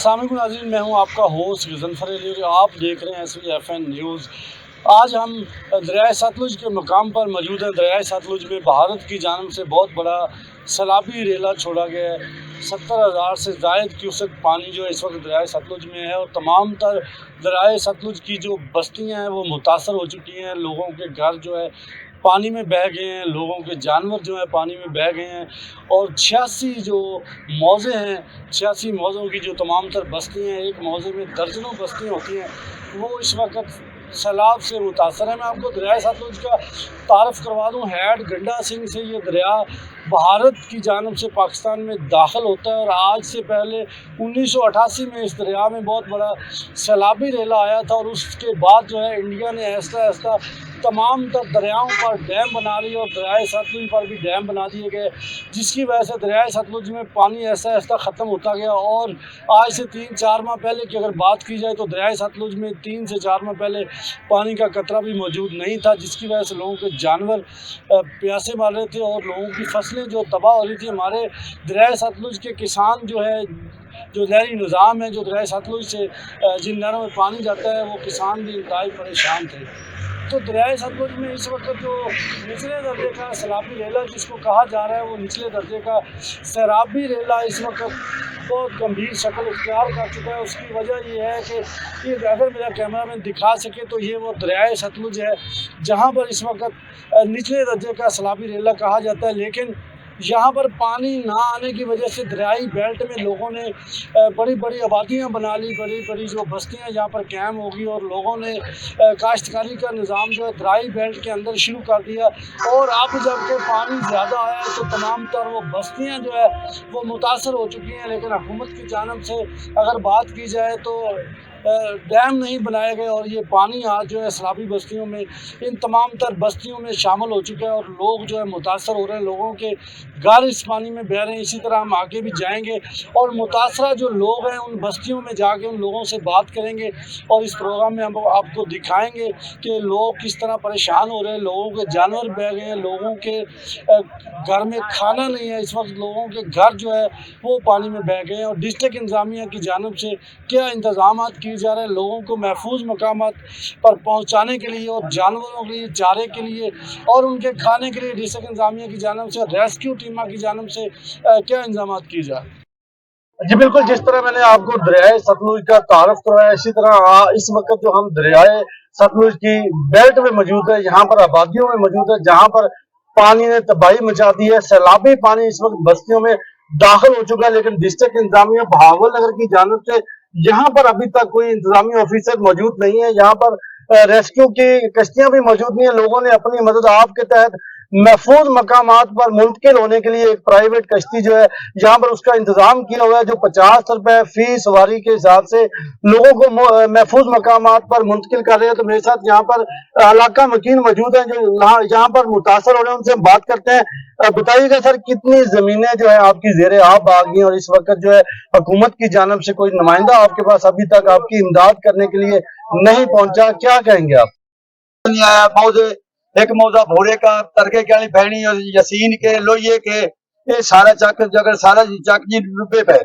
अस्सलाम वालेकुम नाज़रीन, मैं हूं आपका होस्ट गज़नफ़र अली और आप देख रहे हैं SVFN न्यूज़। आज हम दरियाए सतलुज के मकाम पर मौजूद हैं। दरियाए सतलुज में भारत की जानिब से बहुत बड़ा सैलाबी रेला छोड़ा गया है। 70,000 से ज़ायद क्यूसेक पानी जो है इस वक्त दरियाए सतलुज में है और तमाम तर दरियाए सतलुज की जो बस्तियाँ हैं वो मुतासर हो चुकी हैं। लोगों के घर जो है पानी में बह गए हैं, लोगों के जानवर जो है पानी में बह गए हैं और 86 जो मौज़े हैं, 86 मौज़ों की जो तमाम तर बस्तियाँ हैं, एक मौज़े में दर्जनों बस्तियाँ होती हैं, वो इस वक्त सैलाब से मुतासर है। मैं आपको दरियाए सतलुज का तारफ़ करवा दूँ। हेड गंडा सिंह से ये दरिया भारत की जानिब से पाकिस्तान में दाखिल होता है और आज से पहले 1988 में इस दरिया में बहुत बड़ा सैलाबी रेला आया था और उसके बाद जो है इंडिया ने ऐसा ऐसा तमाम तर दरियाओं पर डैम बना लिए और दरियाए सतलुज पर भी डैम बना दिए गए, जिसकी वजह से दरियाए सतलुज में पानी ऐसा ऐसा ख़त्म होता गया। और आज से 3-4 माह पहले की अगर बात की जाए तो दरियाए सतलुज में 3 से 4 माह पहले पानी का कतरा भी मौजूद नहीं था, जिसकी वजह से लोगों के जानवर प्यासे मार रहे थे और लोगों की फसलें जो तबाह हो रही थी। हमारे दरियाए सतलुज के किसान जो है, जो नहरी निज़ाम है, जो दरियाए सतलुज से जिन नहरों में पानी जाता है, वो किसान भी इंतहाई परेशान थे। तो दरियाए सतलुज में इस वक्त जो निचले दर्जे का सैलाबी रेला जिसको कहा जा रहा है, वो निचले दर्जे का सैलाबी रेला इस वक्त बहुत गंभीर शक्ल इख्तियार कर चुका है। उसकी वजह ये है कि ये अगर मेरा कैमरा मैन दिखा सके तो ये वो दरियाए सतलुज है जहाँ पर इस वक्त निचले दर्जे का सैलाबी रेला कहा जाता है, लेकिन यहाँ पर पानी ना आने की वजह से दरियाई बेल्ट में लोगों ने बड़ी बड़ी आबादियाँ बना ली, बड़ी बड़ी जो बस्तियाँ यहाँ पर कायम होगी और लोगों ने काश्तकारी का निज़ाम जो है दरियाई बेल्ट के अंदर शुरू कर दिया। और अब जबकि पानी ज़्यादा आया है तो तमाम तर वो बस्तियाँ जो है वो मुतासर हो चुकी हैं, लेकिन हुकूमत की जानिब से अगर बात की जाए तो डैम नहीं बनाए गए और ये पानी आज जो है सैलाबी बस्तियों में, इन तमाम तर बस्तियों में शामिल हो चुका है और लोग जो है मुतासर हो रहे हैं, लोगों के घर इस पानी में बह रहे हैं। इसी तरह हम आगे भी जाएंगे और मुतासरा जो लोग हैं उन बस्तियों में जाके उन लोगों से बात करेंगे और इस प्रोग्राम में हम आपको दिखाएंगे कि लोग किस तरह परेशान हो रहे हैं, लोगों के जानवर बह गए हैं, लोगों के घर में खाना नहीं है, इस वक्त लोगों के घर जो है वो पानी में बह गए हैं। और डिस्ट्रिक्ट इंतज़ामिया की जानिब से क्या इंतज़ाम किए जा रहे हैं लोगों को महफूज मकामात पर पहुँचाने के लिए और जानवरों के लिए चारे के लिए और उनके खाने के लिए डिस्ट्रिक्ट इंतज़ामिया की जानिब से, रेस्क्यू टीम की जानिब से क्या इंतजाम किए जा रहे हैं। जी बिल्कुल, जिस तरह मैंने आपको दरियाए सतलुज का तारफ़ करवाया, इसी तरह इस वक्त जो हम दरियाए सतलुज की बेल्ट में मौजूद है, यहाँ पर आबादियों में मौजूद है, जहाँ पर पानी ने तबाही मचा दी है। सैलाबी पानी इस वक्त बस्तियों में दाखिल हो चुका है, लेकिन डिस्ट्रिक्ट इंतजामिया बहावल नगर की जानिब से यहाँ पर अभी तक कोई इंतजामी ऑफिसर मौजूद नहीं है। यहाँ पर रेस्क्यू की कश्तियां भी मौजूद नहीं है। लोगों ने अपनी मदद आप के तहत महफूज मकामात पर मुंतकिल होने के लिए एक प्राइवेट कश्ती जो है यहाँ पर उसका इंतजाम किया हुआ है, जो 50 रुपए फी सवारी के हिसाब से लोगों को महफूज मकामात पर मुंतकिल कर रहे हैं। तो मेरे साथ यहाँ पर इलाका मकीन मौजूद है जो यहाँ पर मुतासर हो रहे हैं, उनसे बात करते हैं। बताइएगा सर, कितनी जमीनें जो है आपकी जेरे आब आ गई और इस वक्त जो है हुकूमत की जानिब से कोई नुमाइंदा आपके पास अभी तक आपकी इमदाद करने के लिए नहीं पहुंचा, क्या कहेंगे आप? नहीं आया मौजे, एक मौजा भोरे का, तरके के फैनी, यसीन के, लोहिए के, ये सारा चक जगह सारा चक जी डुबे पे।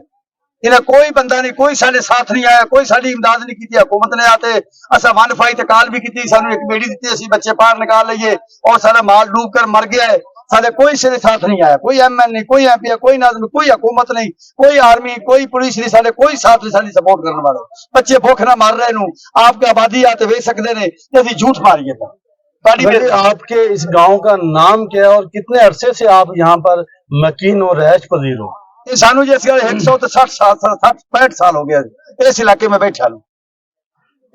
इन्हें कोई बंदा नहीं, कोई साढ़े साथ नहीं आया, कोई साड़ी इमदाद नहीं की। हुकूमत ने आते असा वन फाई कॉल भी की, सानू एक बेड़ी दी, असी बच्चे बाहर निकाल लीए और सारा माल डूब कर मर गया है। साढ़े कोई सिरे साथ नहीं आया, कोई MN नहीं, कोई MP, कोई नाज़िम, कोई हुकूमत नहीं, कोई आर्मी, कोई पुलिस नहीं, साढ़े कोई साथ नहीं साड़ी सपोर्ट करने वाले। बच्चे भूख ना मर रहे नू, आपके आबादी आते वे सकते ने, अभी झूठ मारिए था। आपके इस गांव का नाम क्या है और कितने अरसे से आप यहाँ पर मकीन और रहश पजीर हो? सानू जैसे 160-65 साल हो गया इस इलाके में बैठा लू।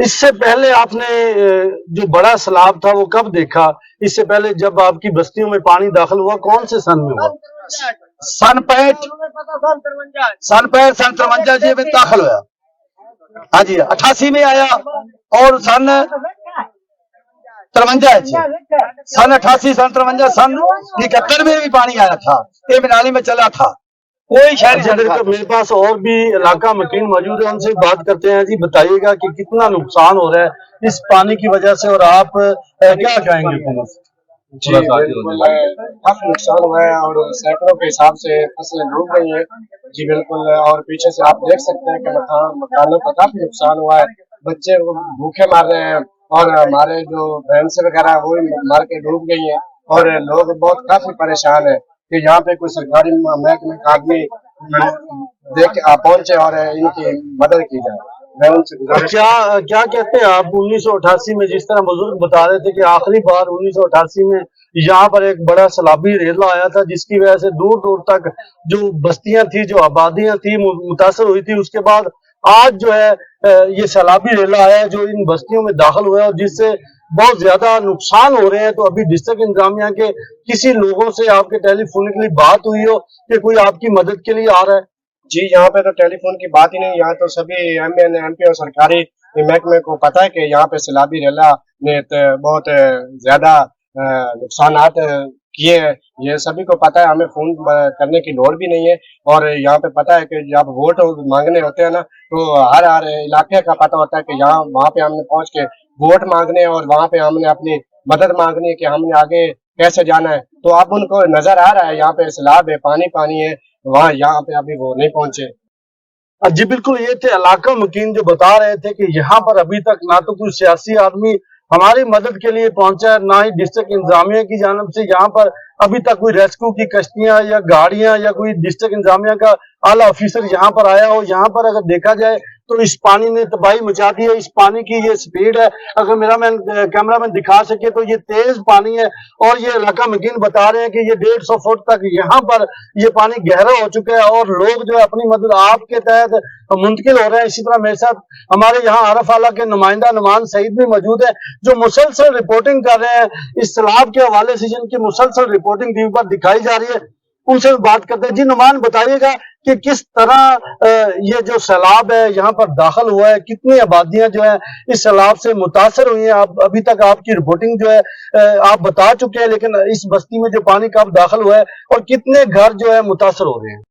इससे पहले आपने जो बड़ा सैलाब था वो कब देखा? इससे पहले जब आपकी बस्तियों में पानी दाखिल हुआ कौन से सन में हुआ? सन 53 जी में दाखिल हुआ। हाँ जी, 88 में आया और सन 53 सन 88 सन 53 सन 71 में भी पानी आया था। ये मनाली में चला था। कोई शहर मेरे पास और भी इलाका मकीन मौजूद है, उनसे बात करते हैं। जी बताइएगा कि कितना नुकसान हो रहा है इस पानी की वजह से और आप क्या कहेंगे हुकूमत? जी बिल्कुल, काफी नुकसान हुआ है और सैकड़ों के हिसाब से फसलें डूब गई हैं। जी बिल्कुल, और पीछे से आप देख सकते हैं कि मकानों का काफी नुकसान हुआ है। बच्चे भूखे मार रहे हैं और हमारे जो भैंस वगैरह वो भी मर के डूब गई हैं और लोग बहुत काफी परेशान है कि यहाँ पे कोई सरकारी महकमे का आदमी देख पहुंचे और इनकी मदद की जाए। मैं उनसे गुजारिश क्या क्या कहते हैं आप 1988 में जिस तरह बुजुर्ग बता रहे थे कि आखिरी बार 1988 में यहाँ पर एक बड़ा सैलाबी रेला आया था जिसकी वजह से दूर दूर तक जो बस्तियां थी, जो आबादियां थी, मुतासर हुई थी। उसके बाद आज जो है ये सैलाबी रेला आया है जो इन बस्तियों में दाखिल हुआ है और जिससे बहुत ज्यादा नुकसान हो रहे हैं। तो अभी डिस्ट्रिक्ट इंतजामिया के किसी लोगों से आपके टेलीफोन के लिए बात हुई हो कि कोई आपकी मदद के लिए आ रहा है? जी, यहाँ पे तो टेलीफोन की बात ही नहीं। यहाँ तो सभी एमएन एमपी और सरकारी महकमे को पता है कि यहाँ पे सैलाबी रेला ने बहुत ज्यादा नुकसानात किए हैं। ये सभी को पता है, हमें फोन करने की लोड़ भी नहीं है। और यहाँ पे पता है कि जब वोट मांगने होते हैं ना, तो हर इलाके का पता होता है कि यहाँ वहाँ पे हमने पहुंच के वोट मांगने और वहाँ पे हमने अपनी मदद मांगनी है कि हमने आगे कैसे जाना है। तो अब उनको नजर आ रहा है यहाँ पे सैलाब है, पानी पानी है, वहाँ यहाँ पे अभी वो नहीं पहुंचे। जी बिल्कुल, ये थे इलाका मुकीन जो बता रहे थे कि यहाँ पर अभी तक ना तो कोई सियासी आदमी हमारी मदद के लिए पहुंचा है, ना ही डिस्ट्रिक्ट इंतजामिया की जानब से यहाँ पर अभी तक कोई रेस्क्यू की कश्तियां या गाड़ियां या कोई डिस्ट्रिक्ट इंतजामिया का आला ऑफिसर यहाँ पर आया हो। यहाँ पर अगर देखा जाए तो इस पानी ने तबाही मचा दी है। इस पानी की ये स्पीड है, अगर मेरा मैन कैमरा मैन दिखा सके तो ये तेज पानी है और ये इलाका मुकीन बता रहे हैं कि ये 150 फुट तक यहाँ पर ये पानी गहरा हो चुका है और लोग जो है अपनी मदद आपके तहत मुंतकिल हो रहे हैं। इसी तरह मेरे साथ हमारे यहाँ आरफ आला के नुमाइंदा नुमान सईद भी मौजूद है जो मुसलसल रिपोर्टिंग कर रहे हैं। इस सैलाब के हवाले से जिनकी मुसलसल रिपोर्टिंग टीवी पर दिखाई जा रही है, उनसे बात करते हैं। जी नुमान, बताइएगा कि किस तरह ये जो सैलाब है यहाँ पर दाखिल हुआ है, कितनी आबादियां जो है इस सैलाब से मुतासर हुई हैं? आप अभी तक आपकी रिपोर्टिंग जो है आप बता चुके हैं, लेकिन इस बस्ती में जो पानी कब दाखिल हुआ है और कितने घर जो है मुतासर हो रहे हैं?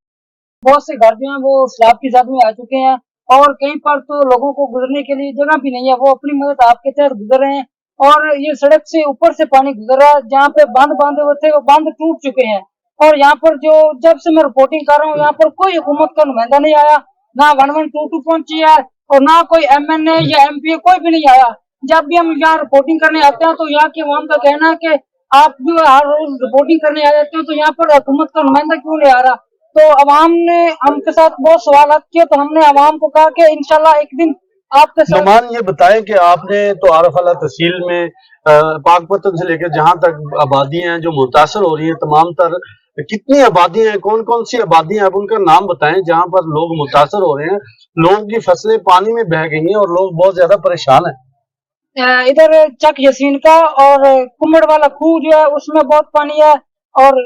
बहुत से घर जो है वो सैलाब की जद में आ चुके हैं और कहीं पर तो लोगों को गुजरने के लिए जगह भी नहीं है। वो अपनी मदद आपके तहत गुजर रहे हैं और ये सड़क से ऊपर से पानी गुजर रहा है। जहाँ पे बांध बांधे हुए थे वो बांध टूट चुके हैं और यहाँ पर जो जब से मैं रिपोर्टिंग कर रहा हूँ यहाँ पर कोई हुकूमत का नुमाइंदा नहीं आया, ना 1122 पहुंची है और ना कोई एमएनए या एमपी कोई भी नहीं आया। जब भी हम यहाँ रिपोर्टिंग करने आते हैं तो यहाँ के अवाम का कहना है कि आप जो हर रोज रिपोर्टिंग करने आ जाते हो तो यहाँ पर हुकूमत का नुमाइंदा क्यों नहीं आ रहा। तो अवाम ने हमके साथ बहुत सवाल किए तो हमने अवाम को कहा कि इंशाल्लाह एक दिन आपके साथ। नुमान, ये बताएं कि आपने तो आरफ अला तहसील में पाकपतन से लेकर जहां तक आबादियां हैं जो मुतासर हो रही हैं, तमाम तर कितनी आबादियां हैं, कौन कौन सी आबादियां हैं, आप उनका नाम बताएं जहां पर लोग मुतासर हो रहे हैं। लोगों की फसलें पानी में बह गई हैं और लोग बहुत ज्यादा परेशान हैं। इधर चक यसीन का और कुम्मड़ वाला खूह जो है उसमें बहुत पानी है और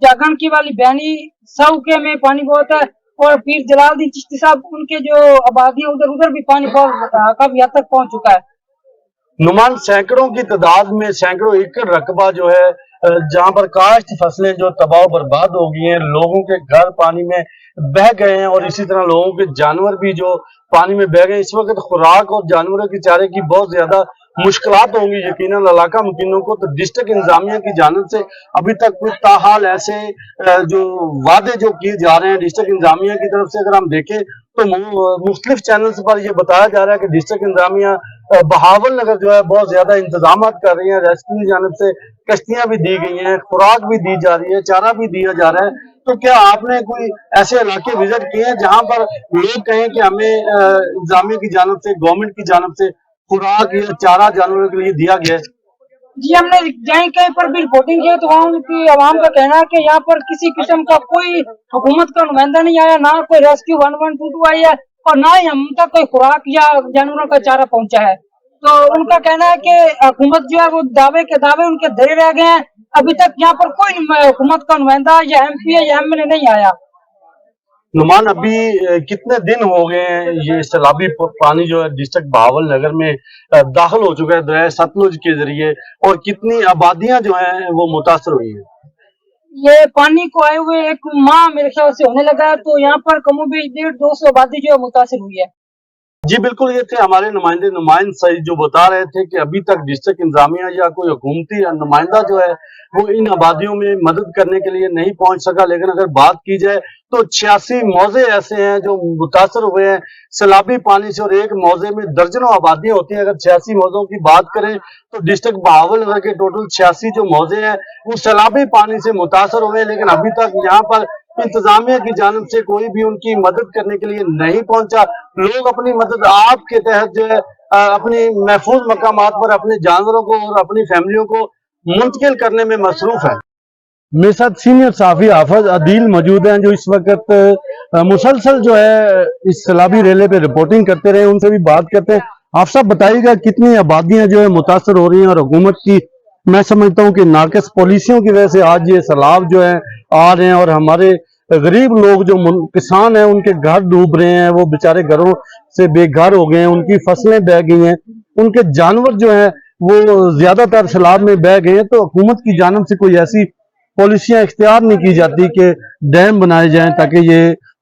जागरण की वाली बयानी सऊके में पानी बहुत है और पीर जलालुद्दीन चिश्ती साहब उनके जो आबादी है उधर भी पानी काफी हद तक पहुंच चुका है। नुमान, सैकड़ों की तादाद में सैकड़ों एकड़ रकबा जो है जहां पर काश्त फसलें जो तबाह बर्बाद हो गई हैं, लोगों के घर पानी में बह गए हैं और इसी तरह लोगों के जानवर भी जो पानी में बह गए। इस वक्त खुराक और जानवरों के चारे की बहुत ज्यादा मुश्किलात होंगी यकीनन इलाका मुकीनों को। तो डिस्ट्रिक्ट इंतजामिया की जानिब से अभी तक कुछ ताहाल ऐसे जो वादे जो किए जा रहे हैं डिस्ट्रिक्ट इंतजामिया की तरफ से, अगर हम देखें तो मुख्तलिफ चैनल्स पर यह बताया जा रहा है कि डिस्ट्रिक्ट इंतजामिया बहावल नगर जो है बहुत ज्यादा इंतजाम कर रही है। रेस्क्यू की जानिब से कश्तियां भी दी गई हैं, खुराक भी दी जा रही है, चारा भी दिया जा रहा है। तो क्या आपने कोई ऐसे इलाके विजिट किए हैं जहां पर लोग कहें कि हमें इंतजामिया की जानिब से, गवर्नमेंट की जानिब से खुराक या चारा जानवरों के लिए दिया गया है? जी, हमने जहीं कहीं पर भी रिपोर्टिंग की तो वहाँ की आवाम का कहना है कि यहाँ पर किसी किस्म का कोई हुकूमत का नुमाइंदा नहीं आया, ना कोई रेस्क्यू 1122 आई है और ना ही हम तक कोई खुराक या जानवरों का चारा पहुंचा है। तो उनका कहना है कि हुकूमत जो है वो दावे के दावे उनके धरे रह गए हैं। अभी तक यहाँ पर कोई हुकूमत का नुमाइंदा या एमपी या एमएलए नहीं आया। नुमान, अभी कितने दिन हो गए हैं ये सैलाबी पानी जो है डिस्ट्रिक्ट बहावल नगर में दाखिल हो चुका है दरिया सतलुज के जरिए और कितनी आबादियां जो हैं वो मुतासर हुई हैं? ये पानी को आए हुए एक माह मेरे ख्याल से होने लगा है तो यहाँ पर कमोबेश 150-200 आबादी जो है मुतासिर हुई है। जी बिल्कुल, ये थे हमारे नुमाइंद सईद जो बता रहे थे कि अभी तक डिस्ट्रिक्ट इंतजामिया या कोई हुकूमती नुमाइंदा जो है वो इन आबादियों में मदद करने के लिए नहीं पहुंच सका। लेकिन अगर बात की जाए तो 86 मौजे ऐसे हैं जो मुतासर हुए हैं सैलाबी पानी से, और एक मौजे में दर्जनों आबादियां होती हैं। अगर 86 मौजों की बात करें तो डिस्ट्रिक्ट बहावलनगर के टोटल 86 जो मौजे हैं वो सैलाबी पानी से मुतासर हुए हैं। लेकिन अभी तक यहाँ पर इंतजामिया की जानिब से कोई भी उनकी मदद करने के लिए नहीं पहुंचा। लोग अपनी मदद आप के तहत जो है अपनी महफूज मकामात पर अपने जानवरों को और अपनी फैमिलियों को मुंतकिल करने में मसरूफ है। मेरे साथ सीनियर साफी हाफिज अदील मौजूद हैं जो इस वक्त मुसलसल जो है इस सैलाबी रेले पे रिपोर्टिंग करते रहे, उनसे भी बात करते हैं। आप सब बताइएगा कितनी आबादियां जो है मुतासर हो रही हैं, और हुकूमत की मैं समझता हूँ कि नाकिस पॉलिसियों की वजह से आज ये सैलाब जो है आ रहे हैं, और हमारे गरीब लोग जो किसान हैं उनके घर डूब रहे हैं, वो बेचारे घरों से बेघर हो गए हैं, उनकी फसलें बह गई हैं, उनके जानवर जो हैं वो ज्यादातर सैलाब में बह गए हैं। तो हुकूमत की जानिब से कोई ऐसी पॉलिसियां इख्तियार नहीं की जाती कि डैम बनाए जाएं ताकि ये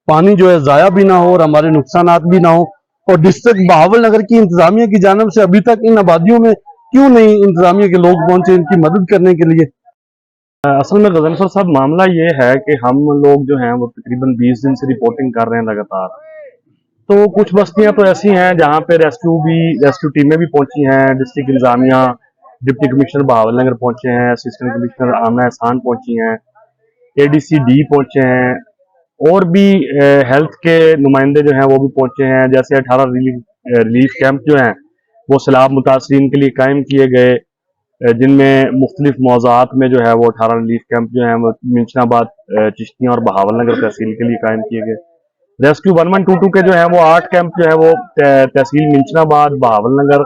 पानी जो है जाया भी ना हो और हमारे नुकसानात भी ना हो। और डिस्ट्रिक्ट बहावलनगर की इंतजामिया की जानिब से अभी तक इन आबादियों में क्यों नहीं इंतजामिया के लोग पहुंचे इनकी मदद करने के लिए? असल में गजनफर साहब मामला ये है कि हम लोग जो हैं वो तकरीबन 20 दिन से रिपोर्टिंग कर रहे हैं लगातार। तो कुछ बस्तियां तो ऐसी हैं जहां पे रेस्क्यू टीमें भी पहुंची हैं, डिस्ट्रिक्ट इंतजामिया, डिप्टी कमिश्नर बहावलनगर पहुंचे हैं, असिस्टेंट कमिश्नर आमना एहसान पहुंची हैं, ADC-D पहुंचे हैं, और भी हेल्थ के नुमाइंदे जो हैं वो भी पहुंचे हैं। जैसे 18 रिलीफ कैंप जो हैं वो सैलाब मुतासरीन के लिए कायम किए गए, जिनमें मुख्तलिफ मौज़ात में जो है वो 18 रिलीफ कैंप जो हैं वो मिंशनाबाद, चिश्तियाँ और बहावलनगर तहसील के लिए कायम किए गए। रेस्क्यू 1122 के जो है वो 8 कैंप जो है वो तहसील मिंशनाबाद, बहावलनगर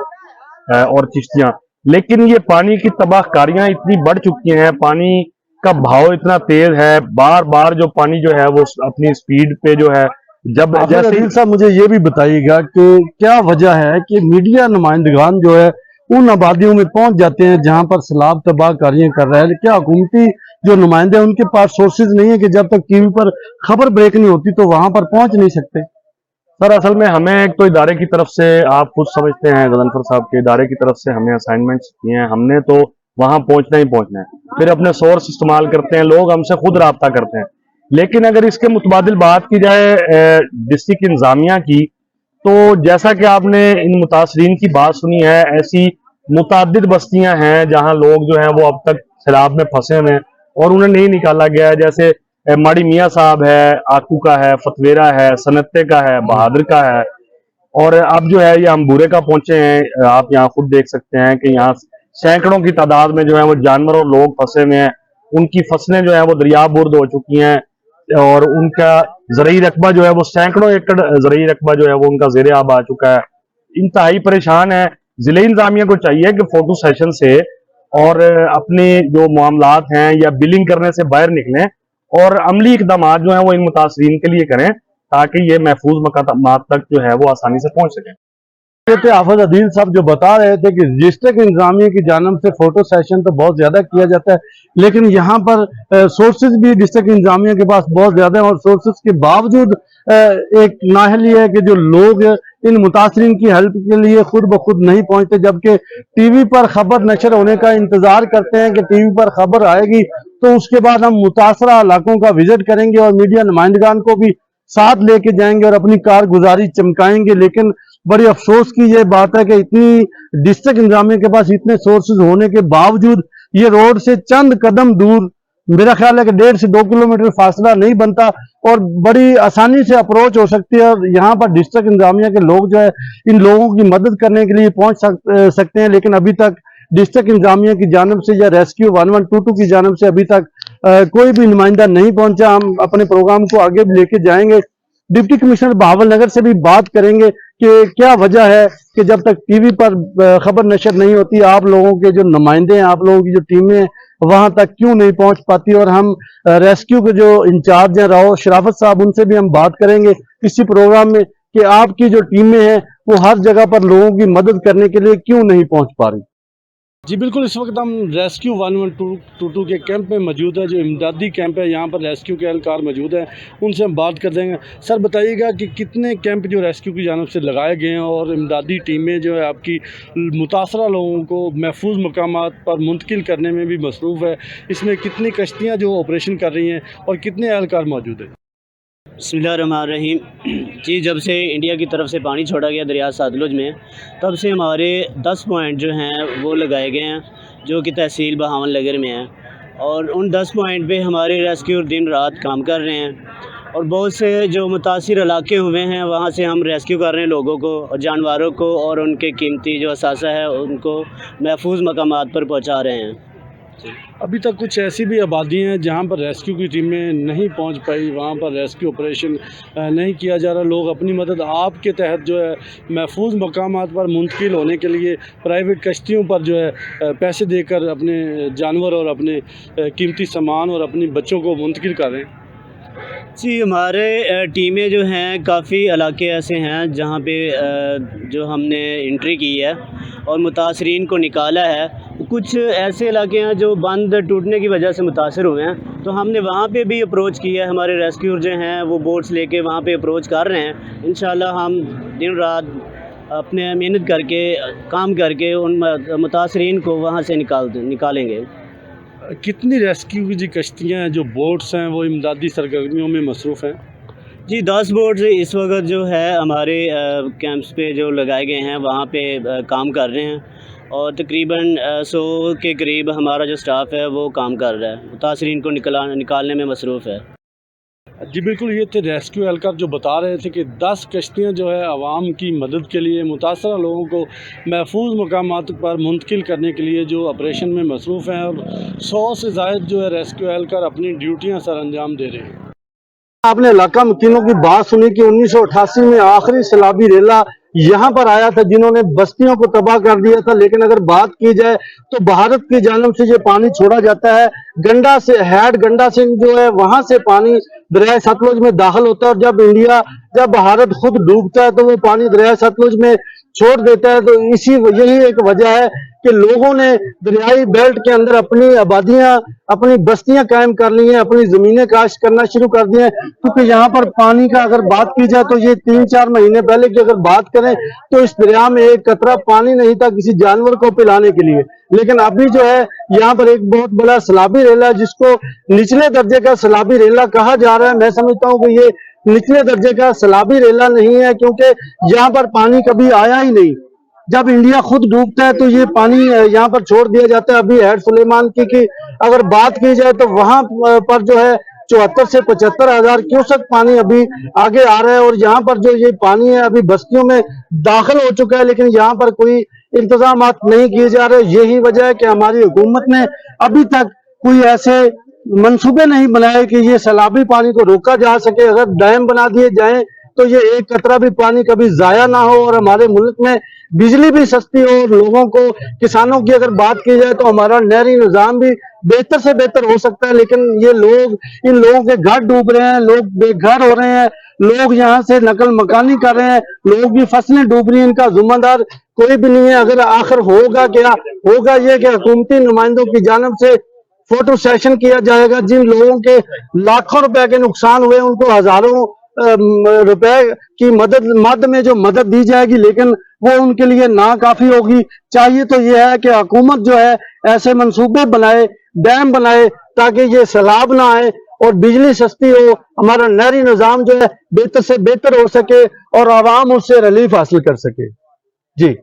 और चिश्तियाँ। लेकिन ये पानी की तबाहकारियां इतनी बढ़ चुकी हैं, पानी का बहाव इतना तेज है, बार बार जो पानी जो है वो अपनी स्पीड पे जो है, जब जैसे साहब मुझे ये भी बताइएगा कि क्या वजह है कि मीडिया नुमाइंदगान जो है उन आबादियों में पहुंच जाते हैं जहां पर सैलाब तबाहकारियां कर रहे हैं? क्या हुकूमती जो नुमाइंदे हैं उनके पास सोर्सेज नहीं है कि जब तक टीवी पर खबर ब्रेक नहीं होती तो वहां पर पहुंच नहीं सकते? सर असल में हमें एक तो इदारे की तरफ से, आप खुद समझते हैं गजनफर साहब के इदारे की तरफ से हमें असाइनमेंट्स दिए हैं, हमने तो वहां पहुंचना ही पहुंचना है। फिर अपने सोर्स इस्तेमाल करते हैं, लोग हमसे खुद राब्ता करते हैं। लेकिन अगर इसके मुतबादिल बात की जाए डिस्ट्रिक्ट इंतजामिया की, तो जैसा कि आपने इन मुतासरीन की बात सुनी है, ऐसी मुतादिद बस्तियां हैं जहां लोग जो हैं वो अब तक सैलाब में फंसे हुए हैं और उन्हें नहीं निकाला गया है। जैसे माड़ी मियाँ साहब है, आकू का है, फतवेरा है, सनत्ते का है, बहादुर का है, और अब जो है ये हम बूरे का पहुंचे हैं। आप यहाँ खुद देख सकते हैं कि यहाँ सैकड़ों की तादाद में जो है वो जानवर और लोग फंसे हुए हैं। उनकी फसलें जो है वो दरिया बुर्द हो चुकी हैं, और उनका ज़रूरी रकबा जो है वो सैकड़ों एकड़ ज़रूरी रकबा जो है वो उनका ज़ेरे आब आ चुका है। इंतहाई परेशान है। जिले इंतजामिया को चाहिए कि फोटो सेशन से और अपने जो मामलात हैं या बिलिंग करने से बाहर निकलें और अमली इकदाम जो हैं वो इन मुतासरीन के लिए करें, ताकि ये महफूज मकामात तक जो है वो आसानी से पहुंच सकें। हाफिज अदील साहब जो बता रहे थे कि डिस्ट्रिक्ट इंतजामिया की जानिब से फोटो सेशन तो बहुत ज्यादा किया जाता है, लेकिन यहाँ पर सोर्सेज भी डिस्ट्रिक्ट इंतजामिया के पास बहुत ज्यादा है, और सोर्सेज के बावजूद एक नाअहली है कि जो लोग इन मुतासरीन की हेल्प के लिए खुद ब खुद नहीं पहुंचते, जबकि टीवी पर खबर नशर होने का इंतजार करते हैं कि टीवी पर खबर आएगी तो उसके बाद हम मुतासरा इलाकों का विजिट करेंगे और मीडिया नुमाइंदगान को भी साथ लेके जाएंगे और अपनी कारगुजारी चमकाएंगे। लेकिन बड़ी अफसोस की ये बात है कि इतनी डिस्ट्रिक्ट इंतजामिया के पास इतने सोर्सेज होने के बावजूद ये रोड से चंद कदम दूर, मेरा ख्याल है कि 1.5 से 2 किलोमीटर फासला नहीं बनता और बड़ी आसानी से अप्रोच हो सकती है। और यहाँ पर डिस्ट्रिक्ट इंतजामिया के लोग जो है इन लोगों की मदद करने के लिए पहुंच सकते हैं, लेकिन अभी तक डिस्ट्रिक्ट इंतजामिया की जानिब से या रेस्क्यू 1122 की जानिब से अभी तक कोई भी नुमाइंदा नहीं पहुंचा। हम अपने प्रोग्राम को आगे भी लेके जाएंगे, डिप्टी कमिश्नर बहावलनगर से भी बात करेंगे कि क्या वजह है कि जब तक टीवी पर खबर नशर नहीं होती आप लोगों के जो नुमाइंदे हैं, आप लोगों की जो टीमें हैं वहां तक क्यों नहीं पहुंच पाती। और हम रेस्क्यू के जो इंचार्ज हैं राव शराफत साहब, उनसे भी हम बात करेंगे इसी प्रोग्राम में कि आपकी जो टीमें हैं वो हर जगह पर लोगों की मदद करने के लिए क्यों नहीं पहुंच पा रही। जी बिल्कुल, इस वक्त हम रेस्क्यू 1122 के कैंप में मौजूद है, जो इमदादी कैंप है। यहाँ पर रेस्क्यू के एहलकार मौजूद हैं, उनसे हम बात कर देंगे। सर बताइएगा कि कितने कैंप जो रेस्क्यू की जानिब से लगाए गए हैं और इमदादी टीमें जो है आपकी मुतासरा लोगों को महफूज मकामात पर मुंतकिल करने में भी मसरूफ़ है। इसमें कितनी कश्तियाँ जो ऑपरेशन कर रही हैं और कितने एहलकार मौजूद हैं? बिस्मिल्लाहिर्रहमानिर्रहीम। जी, जब से इंडिया की तरफ से पानी छोड़ा गया दरिया सतलुज में, तब से हमारे 10 पॉइंट जो हैं वो लगाए गए हैं, जो कि तहसील बहावन नगर में हैं। और उन 10 पॉइंट पे हमारे रेस्क्यू दिन रात काम कर रहे हैं। और बहुत से जो मुतासिर इलाके हुए हैं, वहाँ से हम रेस्क्यू कर रहे हैं लोगों को और जानवरों को, और उनके कीमती जो असासा है उनको महफूज मकामात पर पहुँचा रहे हैं। अभी तक कुछ ऐसी भी आबादी हैं जहाँ पर रेस्क्यू की टीमें नहीं पहुँच पाई, वहाँ पर रेस्क्यू ऑपरेशन नहीं किया जा रहा। लोग अपनी मदद आपके तहत जो है महफूज मकामात पर मुंतकिल होने के लिए प्राइवेट कश्तियों पर जो है पैसे देकर अपने जानवर और अपने कीमती सामान और अपनी बच्चों को मुंतकिल कर रहे हैं। जी, हमारे टीमें जो हैं काफ़ी इलाके ऐसे हैं जहाँ पे जो हमने एंट्री की है और मुतासरीन को निकाला है। कुछ ऐसे इलाके हैं जो बंद टूटने की वजह से मुतासर हुए हैं, तो हमने वहाँ पे भी अप्रोच किया है। हमारे रेस्क्यूअर जो हैं वो बोट्स लेके वहाँ पे अप्रोच कर रहे हैं। इंशाल्लाह हम दिन रात अपने मेहनत करके काम करके उन मुतासरीन को वहाँ से निकालेंगे। कितनी रेस्क्यू की जी कश्तियाँ हैं, जो बोट्स हैं, वो इमदादी सरगर्मियों में मसरूफ़ हैं? जी, 10 बोट्स इस वक्त जो है हमारे कैंप्स पे जो लगाए गए हैं वहाँ पे काम कर रहे हैं, और तकरीबन 100 के करीब हमारा जो स्टाफ है वो काम कर रहा है, मुतासरीन को निकालने में मसरूफ़ है। जी बिल्कुल, ये थे रेस्क्यू एहलकार जो बता रहे थे कि 10 कश्तियाँ जो है आवाम की मदद के लिए, मुतासरा लोगों को महफूज मकामात पर मुंतकिल करने के लिए जो ऑपरेशन में मसरूफ़ हैं, और 100 से ज़ायद जो है रेस्क्यू एहलकार अपनी ड्यूटियाँ सर अंजाम दे रहे हैं। आपने इलाका मकीनों की बात सुनी कि 1988 में आखिरी सैलाबी रेला यहाँ पर आया था, जिन्होंने बस्तियों को तबाह कर दिया था। लेकिन अगर बात की जाए तो भारत की जानिब से ये पानी छोड़ा जाता है, गंडा से हैड गंडा से जो है वहां से पानी दरिया सतलुज में दाखिल होता है, और जब भारत खुद डूबता है तो वो पानी दरिया सतलुज में छोड़ देता है। तो यही एक वजह है कि लोगों ने दरियाई बेल्ट के अंदर अपनी आबादियां, अपनी बस्तियां कायम कर ली हैं, अपनी जमीनें काश्त करना शुरू कर दी हैं। क्योंकि यहाँ पर पानी का अगर बात की जाए तो ये 3-4 महीने पहले की अगर बात करें तो इस दरिया में एक कतरा पानी नहीं था किसी जानवर को पिलाने के लिए। लेकिन अभी जो है यहाँ पर एक बहुत बड़ा सैलाबी रेला है, जिसको निचले दर्जे का सैलाबी रेला कहा जा रहा है। मैं समझता हूँ कि ये निचले दर्जे का सैलाबी रेला नहीं है, क्योंकि यहाँ पर पानी कभी आया ही नहीं। जब इंडिया खुद डूबता है तो ये पानी यहाँ पर छोड़ दिया जाता है। अभी हेड सुलेमान की अगर बात की जाए तो वहां पर जो है 74 से 75 हजार क्यूसेक पानी अभी आगे आ रहा है, और यहाँ पर जो ये पानी है अभी बस्तियों में दाखिल हो चुका है, लेकिन यहाँ पर कोई इंतजाम नहीं किए जा रहे। यही वजह है कि हमारी हुकूमत ने अभी तक कोई ऐसे मंसूबे नहीं बनाए कि ये सैलाबी पानी को रोका जा सके। अगर डैम बना दिए जाएं तो ये एक कतरा भी पानी कभी जाया ना हो, और हमारे मुल्क में बिजली भी सस्ती हो। लोगों को, किसानों की अगर बात की जाए तो हमारा नहरी निजाम भी बेहतर से बेहतर हो सकता है। लेकिन ये लोग, इन लोगों के घर डूब रहे हैं, लोग बेघर हो रहे हैं, लोग यहाँ से नकल मकानी कर रहे हैं, लोग की फसलें डूब रही हैं। इनका जिम्मेदार कोई भी नहीं है। अगर आखिर होगा क्या, होगा ये कि हुकूमती नुमाइंदों की जानिब से फोटो सेशन किया जाएगा। जिन लोगों के लाखों रुपए के नुकसान हुए उनको हजारों रुपए की मद में जो मदद दी जाएगी, लेकिन वो उनके लिए ना काफी होगी। चाहिए तो ये है कि हुकूमत जो है ऐसे मंसूबे बनाए, डैम बनाए, ताकि ये सैलाब ना आए और बिजली सस्ती हो, हमारा नहरी निजाम जो है बेहतर से बेहतर हो सके और आवाम उससे रिलीफ हासिल कर सके। जी।